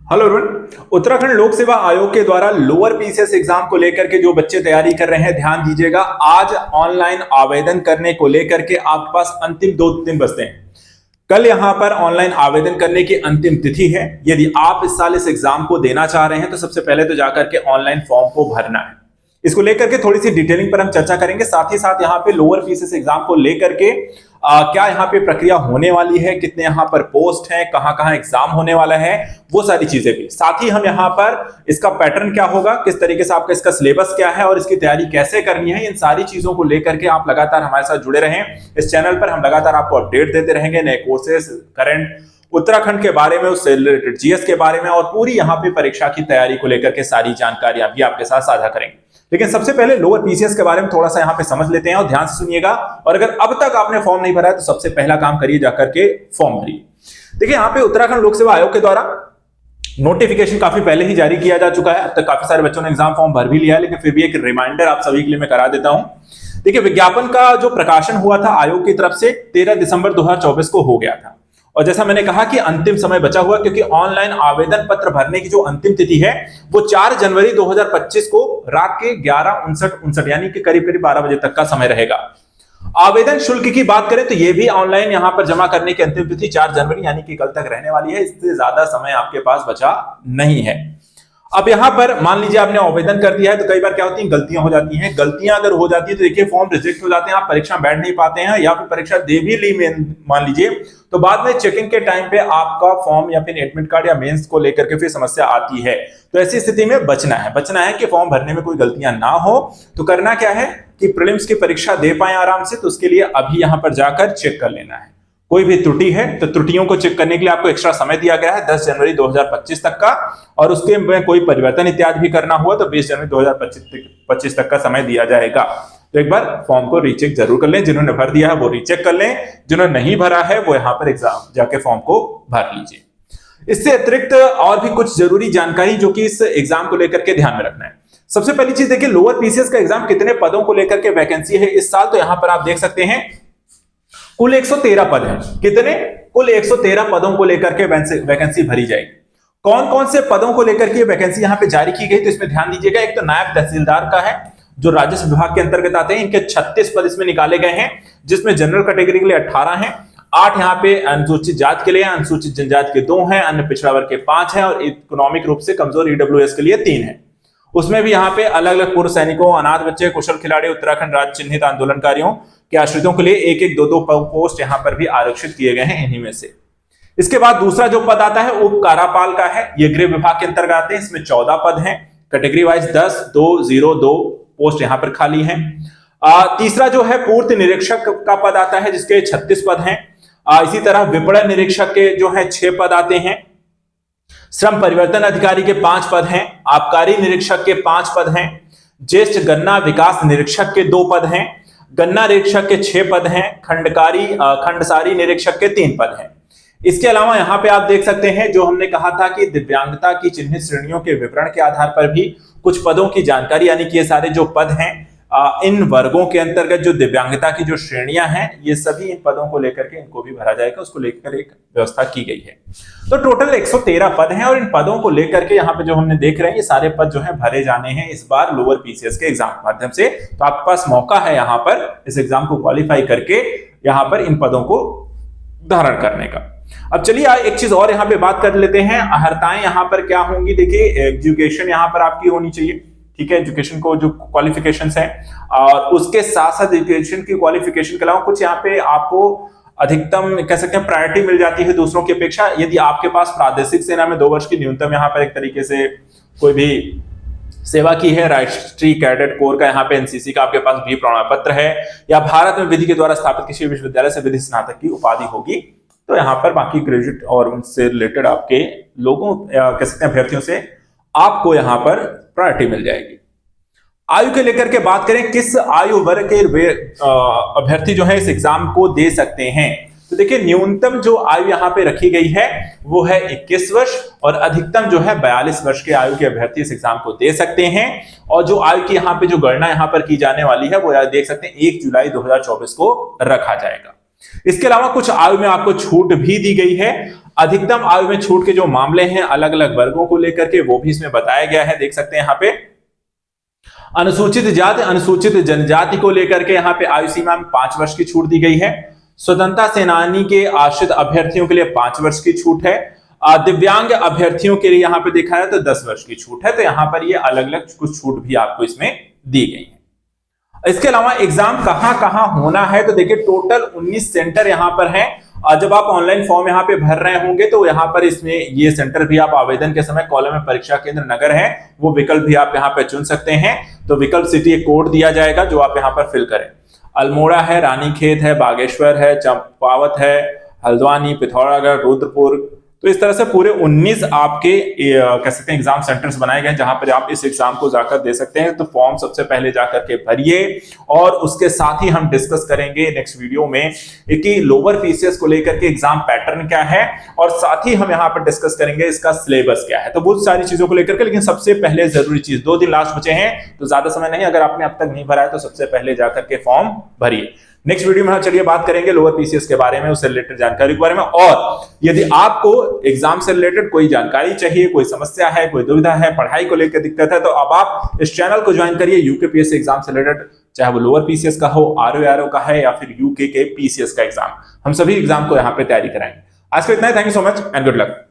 Hello everyone. Uttarakhand लोक सेवा आयोग के द्वारा लोअर पीसीएस एग्जाम को लेकर के जो बच्चे तैयारी कर रहे हैं, ध्यान दीजिएगा। आज ऑनलाइन आवेदन करने को लेकर के आपके पास अंतिम 2 दिन बचते हैं। कल यहां पर ऑनलाइन आवेदन करने की अंतिम तिथि है। यदि आप इस साल इस एग्जाम को देना चाह रहे हैं तो सबसे पहले तो जाकर के ऑनलाइन फॉर्म को भरना है। इसको लेकर के थोड़ी सी डिटेलिंग पर हम चर्चा करेंगे। साथ ही साथ यहाँ पे लोअर पीसीएस एग्जाम को लेकर के क्या यहाँ पे प्रक्रिया होने वाली है, कितने यहाँ पर पोस्ट हैं, कहां कहां एग्जाम होने वाला है, वो सारी चीजें भी। साथ ही हम यहाँ पर इसका पैटर्न क्या होगा, किस तरीके से आपका इसका सिलेबस क्या है और इसकी तैयारी कैसे करनी है, इन सारी चीजों को लेकर के आप लगातार हमारे साथ जुड़े रहें। इस चैनल पर हम लगातार आपको अपडेट देते रहेंगे, नए कोर्सेस, करंट उत्तराखंड के बारे में, उससे रिलेटेड जीएस के बारे में और पूरी यहाँ पे परीक्षा की तैयारी को लेकर के सारी जानकारियां भी आपके साथ साझा करेंगे। लेकिन सबसे पहले लोअर पीसीएस के बारे में थोड़ा सा यहाँ पे समझ लेते हैं और ध्यान से सुनिएगा। और अगर अब तक आपने फॉर्म नहीं भरा है तो सबसे पहला काम करिए, जाकर के फॉर्म भरिए। देखिए, यहाँ पे उत्तराखंड लोक सेवा आयोग के द्वारा नोटिफिकेशन काफी पहले ही जारी किया जा चुका है। अब तक काफी सारे बच्चों ने एग्जाम फॉर्म भर भी लिया है, लेकिन फिर भी एक रिमाइंडर आप सभी के लिए मैं करा देता हूं। देखिए, विज्ञापन का जो प्रकाशन हुआ था आयोग की तरफ से 13 दिसंबर 2024 को हो गया था। और जैसा मैंने कहा कि अंतिम समय बचा हुआ, क्योंकि ऑनलाइन आवेदन पत्र भरने की जो अंतिम तिथि है वो 4 जनवरी 2025 को रात के 11:59 यानी कि करीब करीब 12 बजे तक का समय रहेगा। आवेदन शुल्क की बात करें तो ये भी ऑनलाइन यहां पर जमा करने की अंतिम तिथि 4 जनवरी यानी कि कल तक रहने वाली है। इससे ज्यादा समय आपके पास बचा नहीं है। अब यहां पर मान लीजिए आपने आवेदन कर दिया है तो कई बार क्या होती है, गलतियां हो जाती हैं। गलतियां अगर हो जाती है तो देखिए फॉर्म रिजेक्ट हो जाते हैं, आप परीक्षा बैठ नहीं पाते हैं, या फिर परीक्षा दे भी ली मान लीजिए तो बाद में चेकिंग के टाइम पे आपका फॉर्म या फिर एडमिट कार्ड या मेंस को लेकर के फिर समस्या आती है। तो ऐसी स्थिति में बचना है कि फॉर्म भरने में कोई गलतियां ना हो। तो करना क्या है कि प्रीलिम्स की परीक्षा दे पाए आराम से, तो उसके लिए अभी यहां पर जाकर चेक कर लेना है। कोई भी त्रुटि है तो त्रुटियों को चेक करने के लिए आपको एक्स्ट्रा समय दिया गया है 10 जनवरी 2025 तक का, और उसके में कोई परिवर्तन इत्यादि भी करना हुआ तो 20 जनवरी 2025 तक का समय दिया जाएगा। तो एक बार फॉर्म को रीचेक जरूर कर लें। जिन्होंने भर दिया है वो रीचेक कर लें, जिन्होंने नहीं भरा है वो यहाँ पर एग्जाम जाके फॉर्म को भर लीजिए। इससे अतिरिक्त और भी कुछ जरूरी जानकारी जो कि इस एग्जाम को लेकर के ध्यान में रखना है। सबसे पहली चीज देखिए, लोअर पीसीएस का एग्जाम कितने पदों को लेकर के वैकेंसी है इस साल, तो यहां पर आप देख सकते हैं कुल 113 पद हैं। कितने? कुल 113 पदों को लेकर के वैकेंसी भरी जाएगी। कौन कौन से पदों को लेकर के वैकेंसी यहां पे जारी की गई, तो इसमें ध्यान दीजिएगा। एक तो नायब तहसीलदार का है जो राजस्व विभाग के अंतर्गत आते हैं, इनके 36 पद इसमें निकाले गए हैं, जिसमें जनरल कैटेगरी के लिए 18 हैं, 8 यहाँ पे अनुसूचित जाति के लिए, अनुसूचित जनजाति के 2 हैं, अन्य पिछड़ा वर्ग के 5 हैं और इकोनॉमिक रूप से कमजोर ईडब्ल्यूएस के लिए 3 है। उसमें भी यहाँ पे अलग अलग पूर्व सैनिकों, अनाथ बच्चे, कुशल खिलाड़ी, उत्तराखंड राज्य चिन्हित आंदोलनकारियों के आश्रितों के लिए 1-1, 2-2 पोस्ट यहाँ पर भी आरक्षित किए गए हैं इन्हीं में से। इसके बाद दूसरा जो पद आता है उप कारापाल का है, ये गृह विभाग के अंतर्गत आते हैं। इसमें 14 पद हैं, कैटेगरी वाइज 10, 2, 0, 2 पोस्ट यहाँ पर खाली हैं। तीसरा जो है पूर्ति निरीक्षक का पद आता है जिसके 36 पद हैं। इसी तरह विपणन निरीक्षक के जो है 6 पद आते हैं। श्रम परिवर्तन अधिकारी के 5 पद हैं, आबकारी निरीक्षक के 5 पद हैं, ज्येष्ठ गन्ना विकास निरीक्षक के 2 पद हैं, गन्ना निरीक्षक के 6 पद हैं, खंडसारी निरीक्षक के 3 पद हैं। इसके अलावा यहाँ पे आप देख सकते हैं जो हमने कहा था कि दिव्यांगता की चिन्हित श्रेणियों के विवरण के आधार पर भी कुछ पदों की जानकारी, यानी कि ये सारे जो पद हैं इन वर्गों के अंतर्गत जो दिव्यांगता की जो श्रेणियां हैं, ये सभी इन पदों को लेकर के इनको भी भरा जाएगा, उसको लेकर एक व्यवस्था की गई है। तो टोटल 113 पद हैं और इन पदों को लेकर के यहाँ पे जो हमने देख रहे हैं ये सारे पद जो है भरे जाने हैं इस बार लोअर पीसीएस के एग्जाम के माध्यम से। तो आपके पास मौका है यहाँ पर इस एग्जाम को क्वालिफाई करके यहाँ पर इन पदों को धारण करने का। अब चलिए एक चीज और यहाँ पे बात कर लेते हैं, अहर्ताएं यहाँ पर क्या होंगी। देखिए, एजुकेशन यहाँ पर आपकी होनी चाहिए, ठीक है, एजुकेशन को जो क्वालिफिकेशंस हैं, और उसके साथ साथ एजुकेशन की क्वालिफिकेशन के अलावा कुछ यहाँ पे आपको अधिकतम कह सकते हैं प्रायोरिटी मिल जाती है दूसरों की अपेक्षा। यदि आपके पास प्रादेशिक सेना में 2 वर्ष की न्यूनतम यहाँ पर एक तरीके से कोई भी सेवा की है, राष्ट्रीय कैडेट कोर का यहाँ पे एनसीसी का आपके पास भी प्रमाण पत्र है, या भारत में विधि के द्वारा स्थापित किसी विश्वविद्यालय से विधि स्नातक की उपाधि होगी, तो यहाँ पर बाकी ग्रेजुएट और उनसे रिलेटेड आपके लोगों कह सकते हैं अभ्यर्थियों से आपको यहाँ पर प्रायोरिटी मिल जाएगी। आयु के लेकर के बात करें, किस आयु वर्ग के अभ्यर्थी जो है इस एग्जाम को दे सकते हैं, तो देखिए न्यूनतम जो आयु यहाँ पे रखी गई है वो है 21 वर्ष और अधिकतम जो है 42 वर्ष के आयु के अभ्यर्थी इस एग्जाम को दे सकते हैं। और जो आयु की यहाँ पे जो गणना यहाँ पर की जाने वाली है वो देख सकते हैं 1 जुलाई 2024 को रखा जाएगा। इसके अलावा कुछ आयु में आपको छूट भी दी गई है। अधिकतम आयु में छूट के जो मामले हैं अलग अलग वर्गों को लेकर के वो भी इसमें बताया गया है। देख सकते हैं यहाँ पे अनुसूचित जाति अनुसूचित जनजाति को लेकर के यहाँ पे आयु सीमा में 5 वर्ष की छूट दी गई है। स्वतंत्रता सेनानी के आश्रित अभ्यर्थियों के लिए 5 वर्ष की छूट है। दिव्यांग अभ्यर्थियों के लिए यहाँ पे देखा है तो 10 वर्ष की छूट है। तो यहाँ पर ये अलग अलग कुछ छूट भी आपको इसमें दी गई है। इसके अलावा एग्जाम कहां कहां होना है तो देखिए टोटल 19 सेंटर यहां पर हैं। जब आप ऑनलाइन फॉर्म यहां पे भर रहे होंगे तो यहां पर इसमें ये सेंटर भी आप आवेदन के समय कॉलम में परीक्षा केंद्र नगर है वो विकल्प भी आप यहां पे चुन सकते हैं। तो विकल्प सिटी एक कोड दिया जाएगा जो आप यहां पर फिल करें। अल्मोड़ा है, रानीखेत है, बागेश्वर है, चंपावत है, हल्द्वानी, पिथौरागढ़, रुद्रपुर। तो इस तरह से पूरे 19 आपके कह सकते हैं एग्जाम सेंटर्स बनाए गए हैं जहां पर आप इस एग्जाम को जाकर दे सकते हैं। तो फॉर्म सबसे पहले जाकर के भरिए और उसके साथ ही हम डिस्कस करेंगे नेक्स्ट वीडियो में कि लोअर पीसीएस को लेकर के एग्जाम पैटर्न क्या है और साथ ही हम यहां पर डिस्कस करेंगे इसका सिलेबस क्या है। तो बहुत सारी चीजों को लेकर के, लेकिन सबसे पहले जरूरी चीज 2 दिन लास्ट बचे हैं तो ज्यादा समय नहीं, अगर आपने अब तक नहीं भरा है तो सबसे पहले जाकर के फॉर्म भरिए। नेक्स्ट वीडियो में हम चलिए बात करेंगे लोअर पीसीएस के बारे में, उससे रिलेटेड जानकारी के बारे में। और यदि आपको एग्जाम से रिलेटेड कोई जानकारी चाहिए, कोई समस्या है, कोई दुविधा है, पढ़ाई को लेकर दिक्कत है, तो अब आप इस चैनल को ज्वाइन करिए। यूकेपीएससी एग्जाम से रिलेटेड, चाहे वो लोअर पीसीएस का हो, आरओ का है या फिर यूके के पीसीएस का एग्जाम, हम सभी एग्जाम को यहाँ पे तैयारी कराएंगे। आज का इतना ही। Thank you so much and good luck.